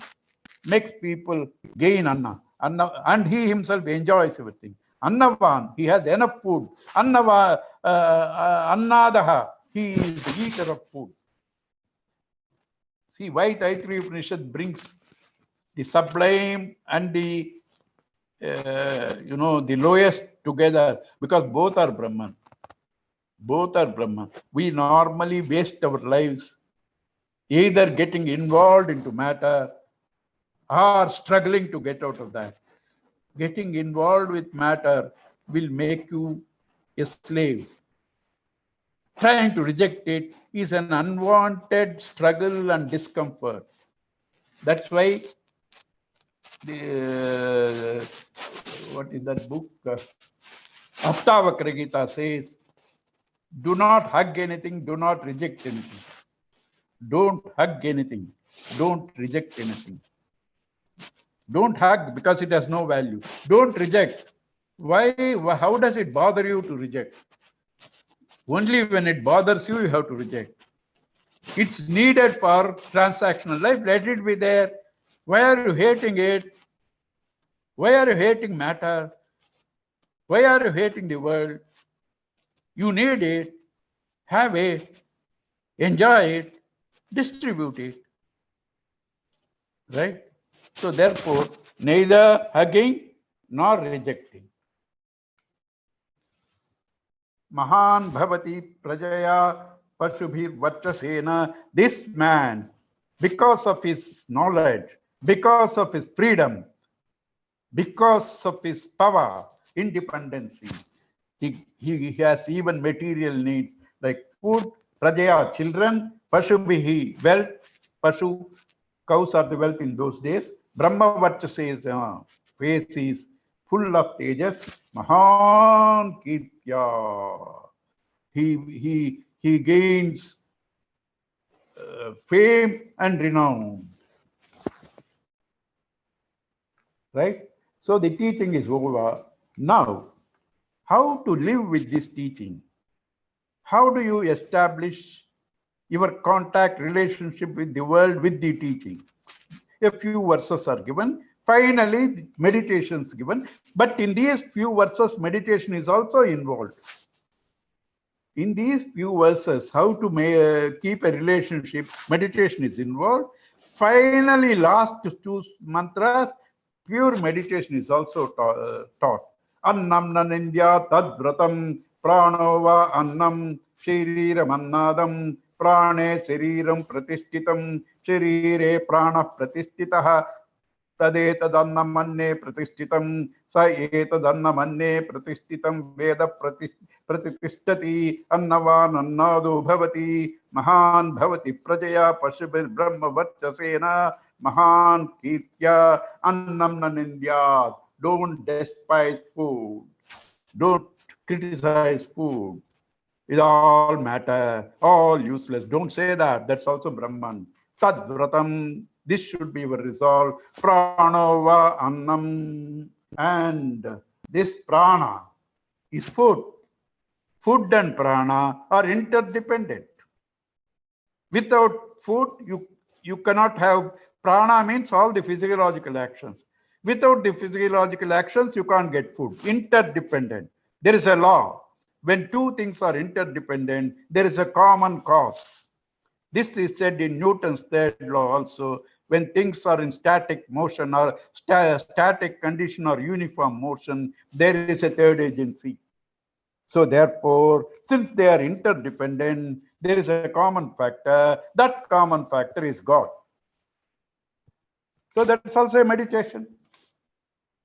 makes people gain anna. And he himself enjoys everything. Annavan, he has enough food. Annadaha, he is the eater of food. See why Taittiriya Upanishad brings the sublime and the the lowest together, because both are Brahman. Both are Brahman. We normally waste our lives either getting involved into matter or struggling to get out of that. Getting involved with matter will make you a slave. Trying to reject it is an unwanted struggle and discomfort. That's why the what is that book? Ashtavakra Gita says, do not hug anything, do not reject anything. Don't hug anything, don't reject anything. Don't hug because it has no value. Don't reject. Why? How does it bother you to reject? Only when it bothers you, you have to reject. It's needed for transactional life. Let it be there. Why are you hating it? Why are you hating matter? Why are you hating the world? You need it. Have it. Enjoy it. Distribute it. Right? So therefore, neither hugging nor rejecting. Mahan bhavati prajaya pashubhir vachasena. This man, because of his knowledge, because of his freedom, because of his power, independency, he has even material needs like food, prajaya, children, pashubhihi, wealth, pashu, cows are the wealth in those days. Brahma Varchasena, face is full of tejas, Mahan Kirtya. He gains fame and renown. Right? So the teaching is over. Now, how to live with this teaching? How do you establish your contact relationship with the world with the teaching? A few verses are given. Finally, meditation is given. But in these few verses, meditation is also involved. In these few verses, how to keep a relationship, meditation is involved. Finally, last two mantras, pure meditation is also taught. Annam nanindya tad vratam pranova annam shariram annadam prane shariram pratishtitam sharire prana pratishitah तदेतदन्नमन्ये प्रतिष्ठितं स एतदन्नमन्ये प्रतिष्ठितं वेद प्रतिष्ठति अन्नवान् अन्नादो भवति महान् भवति प्रजया पशुभिर्ब्रह्मवर्चसेन महान् कीर्त्या अन्नं न निन्द्यात्. Don't despise food, don't criticize food. It's all matter, all useless. Don't say that. That's also Brahman. Tadvratam. This should be your resolve. Pranava annam. And this prana is food. Food and prana are interdependent. Without food, you cannot have. Prana means all the physiological actions. Without the physiological actions, you can't get food. Interdependent. There is a law. When two things are interdependent, there is a common cause. This is said in Newton's third law also. When things are in static motion or static condition or uniform motion, there is a third agency. So therefore, since they are interdependent, there is a common factor. That common factor is God. So that's also a meditation.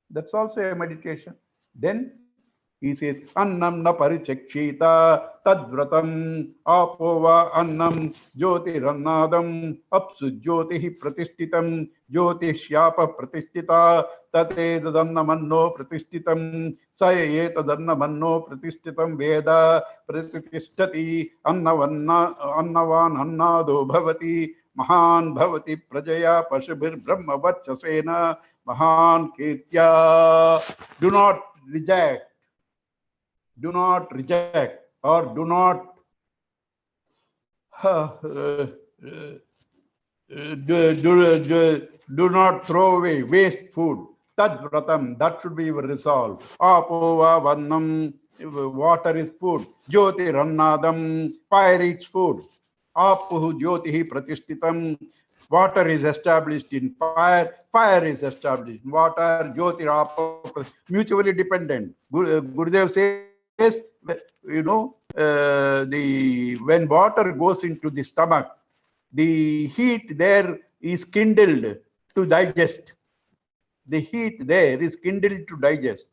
That's also a meditation. Then he says, Annam na parichakshita tadvratam apova annam jyotirannadam apsu jyotihi pratishtitam jyotishyapa pratishtita tatedadannamano pratishtitam sayetadannamano pratishtitam veda pratishtati annavan annado bhavati mahan bhavati prajaya pashubhir brahma vachasena mahan kirtya. Do not reject. Do not reject or do not do not throw away, waste food. Tadvratam, that should be your resolve. Apova vannam, water is food. Jyoti rannadam, fire eats food. Apuhu jyotihi pratishtitam, Water is established in fire, fire is established in water, Jyotirapa, mutually dependent. Gurudev says, when water goes into the stomach, the heat there is kindled to digest. The heat there is kindled to digest,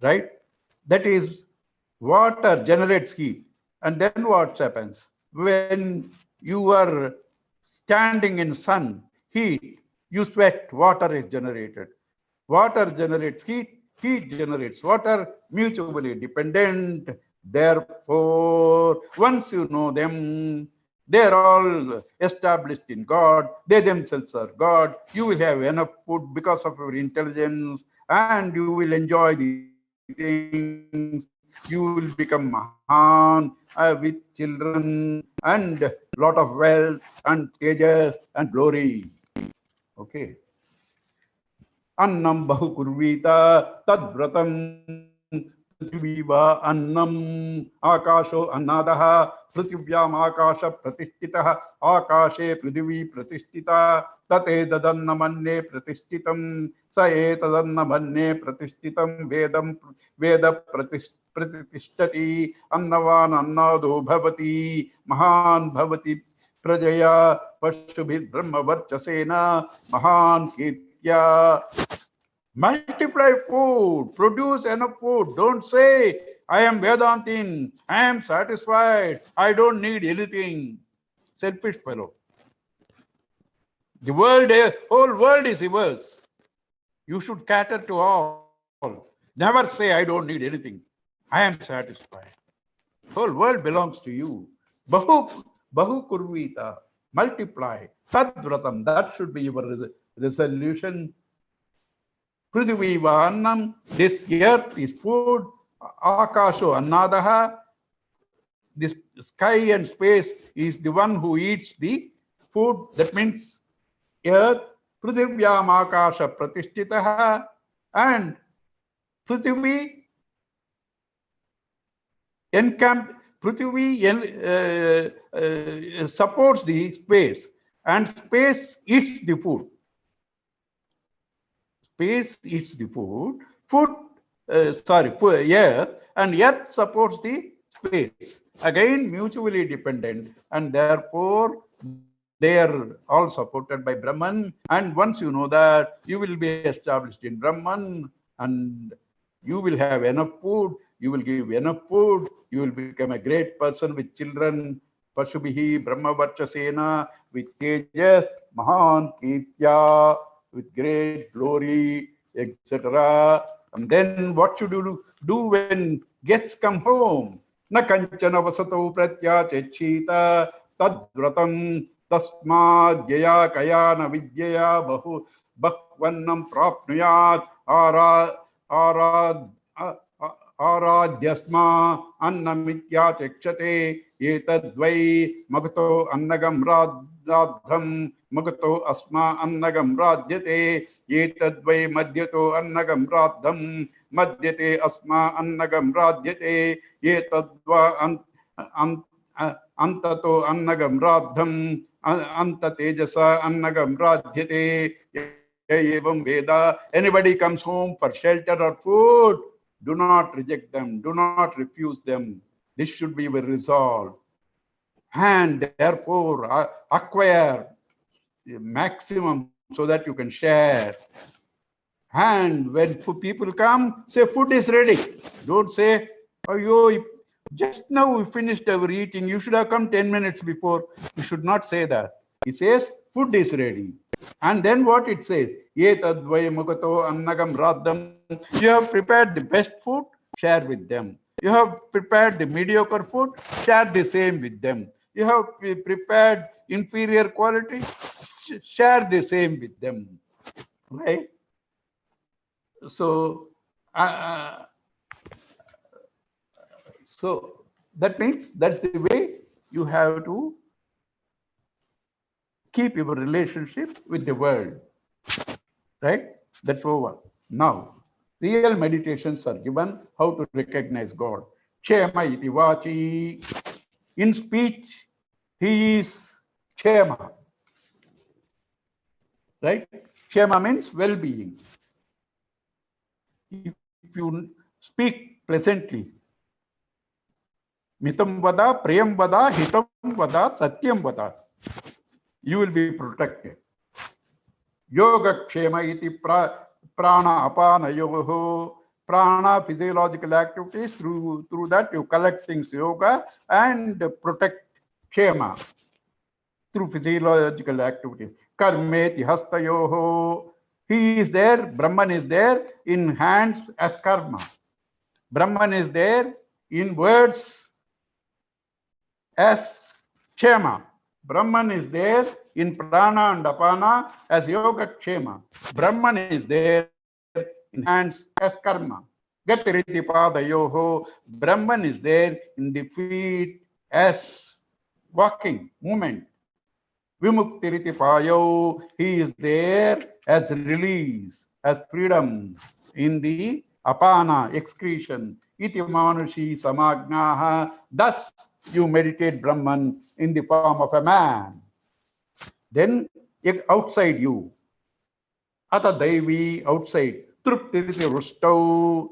right? That is, water generates heat. And then what happens? When you are standing in sun, heat, you sweat, water is generated. Water generates heat, heat generates water, mutually dependent. Therefore, once you know them, they are all established in God. They themselves are God. You will have enough food because of your intelligence, and you will enjoy the things. You will become Mahan with children and lot of wealth and tejas and glory. Okay. Annam bahu kurvita tadvratam prithviva annam akasho annadaha prithvyam akasha pratishtitah akashe prithvi pratishtita tate dadannamanne pratishtitam sa etadannamanne pratishtitam veda pratishtati annavan annado bhavati mahan bhavati prajaya pashubhir brahma varchasena mahan kirtya. Multiply food, produce enough food. Don't say, I am Vedantin, I am satisfied, I don't need anything. Selfish fellow. The world, whole world is yours. You should cater to all. Never say, I don't need anything. I am satisfied. Whole world belongs to you. Bahu kurvita. Multiply. Tadvratam. That should be your resolution. Prithviva annam, this earth is food. Akasho annadaha, this sky and space is the one who eats the food. That means earth, Prithvyam akasha pratishtitaha, and Prithvi supports the space, and space eats the food. Space eats the food, earth, and earth supports the space. Again, mutually dependent, and therefore they are all supported by Brahman. And once you know that, you will be established in Brahman, and you will have enough food, you will give enough food, you will become a great person with children, Pashubihi, Brahma Varchasena, with tejas, Mahan Kirtya, with great glory, etc. And then what should you do when guests come home? Na kanchana vasato pratyachechita tadvratam tasmad jaya kayana vidyaya bahvannam prapnuyat arad आराध्यस्मा अन्नमित्या चक्षते एतद्वै मगतो अन्नगम राद्धम मगतो अस्मा अन्नगम राध्यते एतद्वै मध्यतो अन्नगम राद्धम मध्यते अस्मा अन्नगम राध्यते एतद्वा अंततो अन्नगम राद्धम अंत तेजसा अन्नगम राध्यते एवं वेदा. Anybody comes home for shelter or food, do not reject them, do not refuse them. This should be your resolve. And therefore, acquire maximum so that you can share. And when people come, say food is ready. Don't say, oh, just now we finished our eating. You should have come 10 minutes before. You should not say that. He says, food is ready. And then what it says? You have prepared the best food, share with them. You have prepared the mediocre food, share the same with them. You have prepared inferior quality, share the same with them. Right? So that means that's the way you have to keep your relationship with the world. Right? That's over. Now, real meditations are given how to recognize God. Kshema iti vachi. In speech, he is Kshema. right? Kshema means well-being. If you speak pleasantly, mitam vada, priyam vada, hitam vada, satyam vada, you will be protected. Yoga kshema iti prana apana yoga. Prana, physiological activities, through that you collect things, yoga, and protect kshema through physiological activities. Karmeti hastayoho. He is there, Brahman is there in hands as karma. Brahman is there in words as kshema. Brahman is there in prana and apana as yoga kshema. Brahman is there in hands as karma. Gatiriti padayoho. Brahman is there in the feet as walking, movement. Vimuktiriti payo. He is there as release, as freedom in the apana, excretion. Iti manushi samagnaha. Thus you meditate Brahman in the form of a man. Then outside you, ata daivi, outside, truptiriti rustau,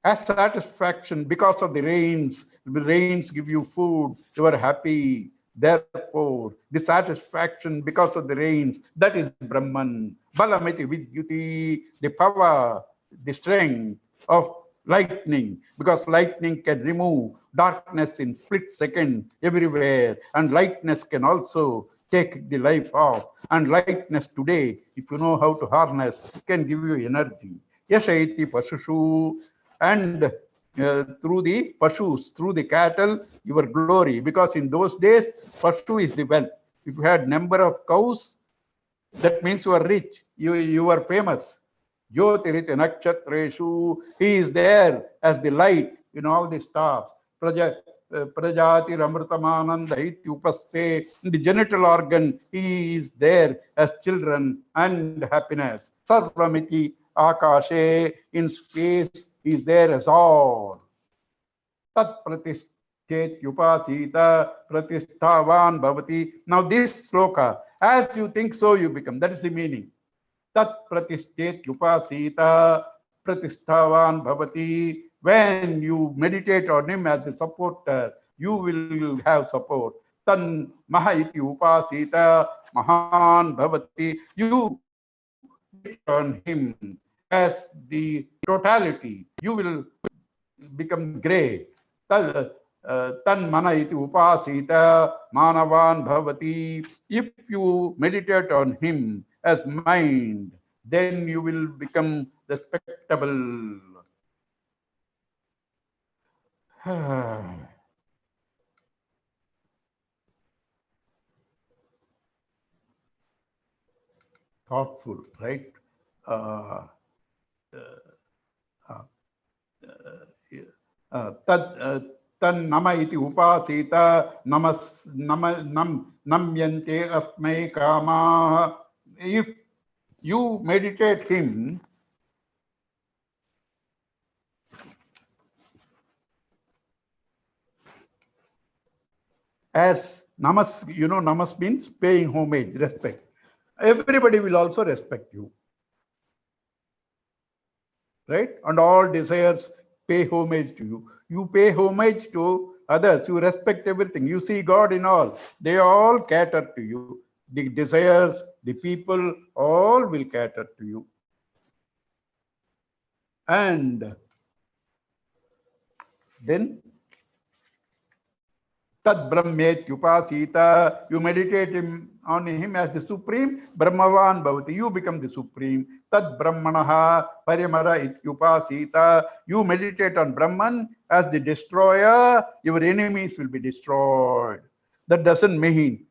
as satisfaction because of the rains. The rains give you food, you are happy. Therefore, the satisfaction because of the rains, that is Brahman. Balamiti vidyuti, the power, the strength of lightning, because lightning can remove darkness in split second everywhere, and lightness can also take the life off. And lightness today, if you know how to harness, can give you energy. Yashaiti Pashushu, and through the Pashus, through the cattle, your glory. Because in those days, Pashu is the wealth. If you had number of cows, that means you are rich, you are famous. Jyotiriti nakshatreshu, he is there as the light in all the stars. Prajati Ramritamananda Ityupaste, in the genital organ, he is there as children and happiness. Sarvamiti Akashe, in space, he is there as all. Tat pratisthetyupasita pratisthavan bhavati. Now this sloka, as you think, so you become. That is the meaning. Tat pratisthetyupasita pratisthavan bhavati. When you meditate on him as the supporter, you will have support. Tan maha iti upasita mahan bhavati. You meditate on him as the totality. You will become great. Tan mana iti upasita manavan bhavati. If you meditate on him as mind, then you will become respectable. Thoughtful, right? Uh, Tan nama iti upasita namyante asmai kama. If you meditate him as namas, namas means paying homage, respect. Everybody will also respect you, right? And all desires pay homage to you. You pay homage to others. You respect everything. You see God in all. They all cater to you. The desires, the people, all will cater to you. And then Tad Brahmetyupasita, you meditate on him as the supreme, Brahmavan Bhavati, you become the supreme. Tad Brahmanaha Parimara Ityupasita, you meditate on Brahman as the destroyer, your enemies will be destroyed. That doesn't mean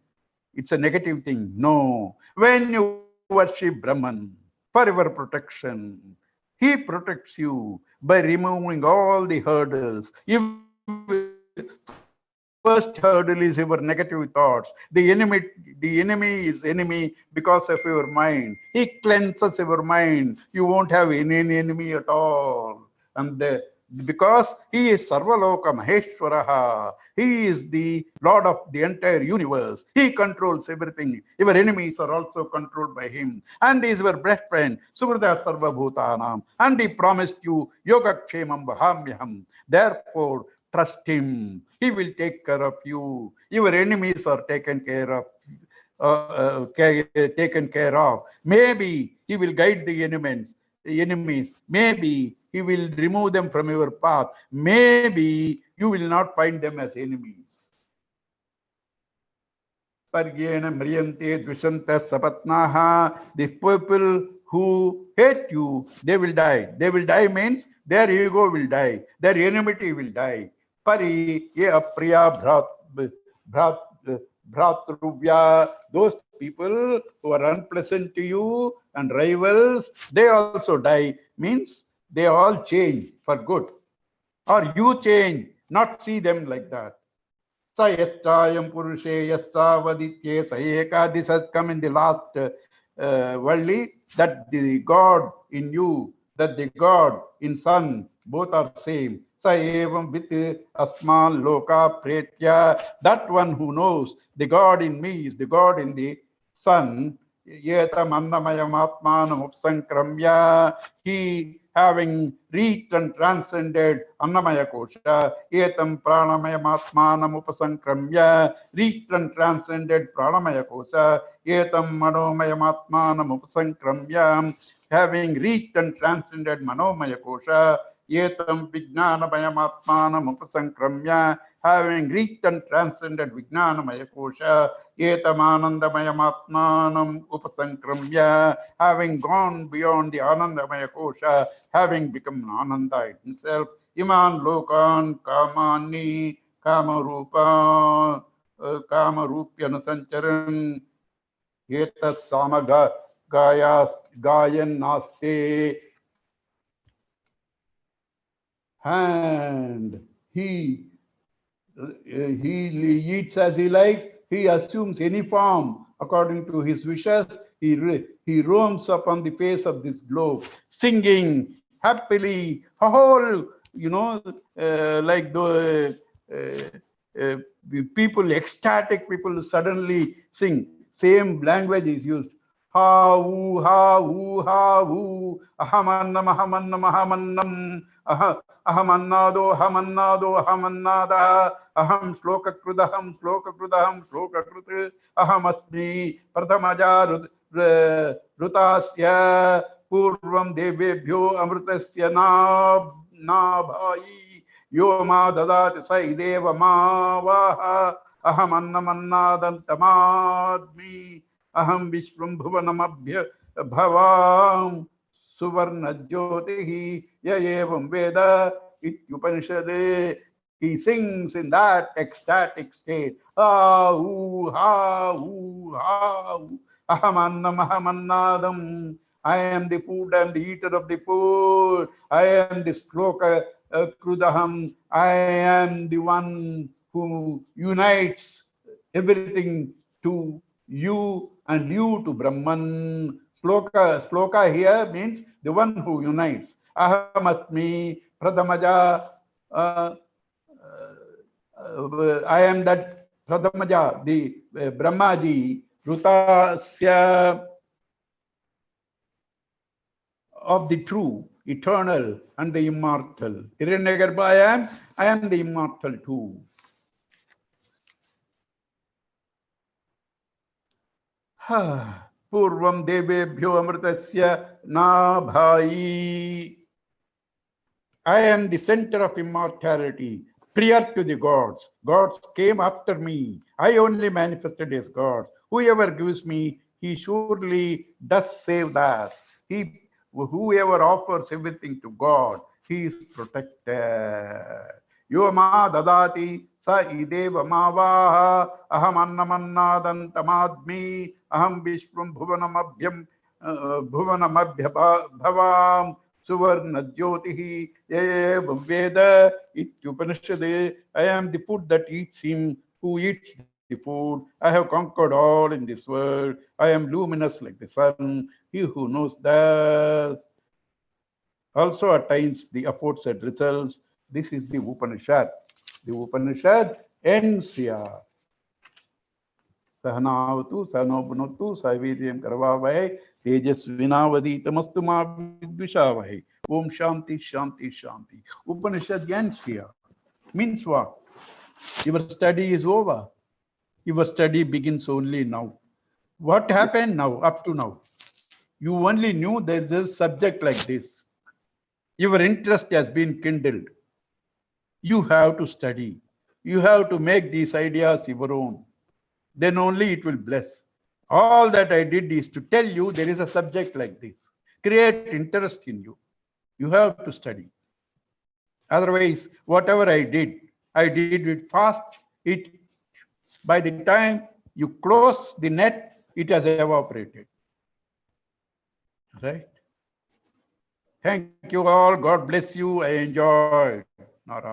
it's a negative thing. No. When you worship Brahman for your protection, he protects you by removing all the hurdles. First hurdle is your negative thoughts. The enemy is enemy because of your mind. He cleanses your mind. You won't have any enemy at all. And because he is Sarvaloka Maheshwaraha. He is the Lord of the entire universe. He controls everything. Your enemies are also controlled by him. And he is your best friend, Suhrada Sarva Bhutanam. And he promised you Yogakshemam Vahamyaham. Therefore, trust him. He will take care of you. Your enemies are taken care of. Taken care of. Maybe he will guide the enemies. Maybe he will remove them from your path. Maybe you will not find them as enemies. Sargena Mriyante Dvishanta Sapatnaha. The people who hate you, they will die. They will die means their ego will die, their enmity will die. Pari ye apriya bhrat bhratruvya. Those people who are unpleasant to you and rivals, they also die. Means they all change for good. Or you change, not see them like that. Sa yaschayam purushe yaschavaditye sa eka. This has come in the last worldly, that the God in you, that the God in Son, both are same. Sa evam with asman loka pretya. That one who knows the God in me is the God in the Son. Yetam annamayam atmanam upsankramya. He, having reached and transcended Annamaya Kosha, Etam Pranamaya Matmanam Upasankramya, reached and transcended Pranamaya Kosha, Etam Manomaya Matmanam Upasankramya, having reached and transcended Manomaya Kosha, Etam Vijnanamaya Matmanam Upasankramya, having reached and transcended Vijnanamaya Kosha, Etamanandamaya Matmanam Upasankramya, having gone beyond the Anandamaya Kosha, having become Ananda himself, Iman Lokan Kamani Kamarupa Kamarupyanu Sancharan Eta Samaga Gayan Naste. And he eats as he likes, he assumes any form according to his wishes. He roams upon the face of this globe, singing happily, a whole, like the people, ecstatic people suddenly sing. Same language is used. Ha woo ha woo ha woo, ahamannam ahamannam ahamannam, ahamannado ahamannado ahamannada, aham shlokakrudaham shlokakrudaham shlokakrut, ahamasmi pradhamaja rutasya purvam devebhyo amrutasya na bhai yo ma dadati saideva ma vaha ahamannamannadantamaadmi aham vishvam bhuvanamabhya bhavam suvarna jyotihi yayevam veda ityupanishade. He sings in that ecstatic state. Ah, ooh, ha, ooh, ha, ooh. Ahamannam, ahamannadam. I am the food, I am the eater of the food. I am the sloka krudaham. I am the one who unites everything to you and you to Brahman. Sloka here means the one who unites. Ahamasmi pradamaja. I am that Pradamaja, the Brahmaji, Rutasya, of the true, eternal, and the immortal. Hiranyagarbha I am the immortal too. Purvam devebhyo amritasya na bhai. I am the center of immortality, prior to the gods. Gods came after me. I only manifested as God. Whoever gives me, he surely does save that. Whoever offers everything to God, he is protected. Yoma dadati sa ideva mavaha aham annamannadantamadmi aham vishvam bhuvanamabhya bhavam Suvarna Jyotihi Evam Veda Ityupanishade. I am the food that eats him who eats the food. I have conquered all in this world. I am luminous like the sun. He who knows that. also attains the aforesaid results. This is the Upanishad. The Upanishad ends here. Sahanavatu, Sahanobunatu, Saviryam Karavavahe, Tejasvinavaditamastu ma vidvishavahe. Om Shanti, Shanti, Shanti. Upanishad ends here. Means what? Your study is over. Your study begins only now. What happened now, up to now? You only knew there's a subject like this. Your interest has been kindled. You have to study. You have to make these ideas your own. Then only it will bless. All that I did is to tell you there is a subject like this. Create interest in you. You have to study. Otherwise, whatever I did it fast. It by the time you close the net, it has evaporated. Right? Thank you all. God bless you. I enjoyed.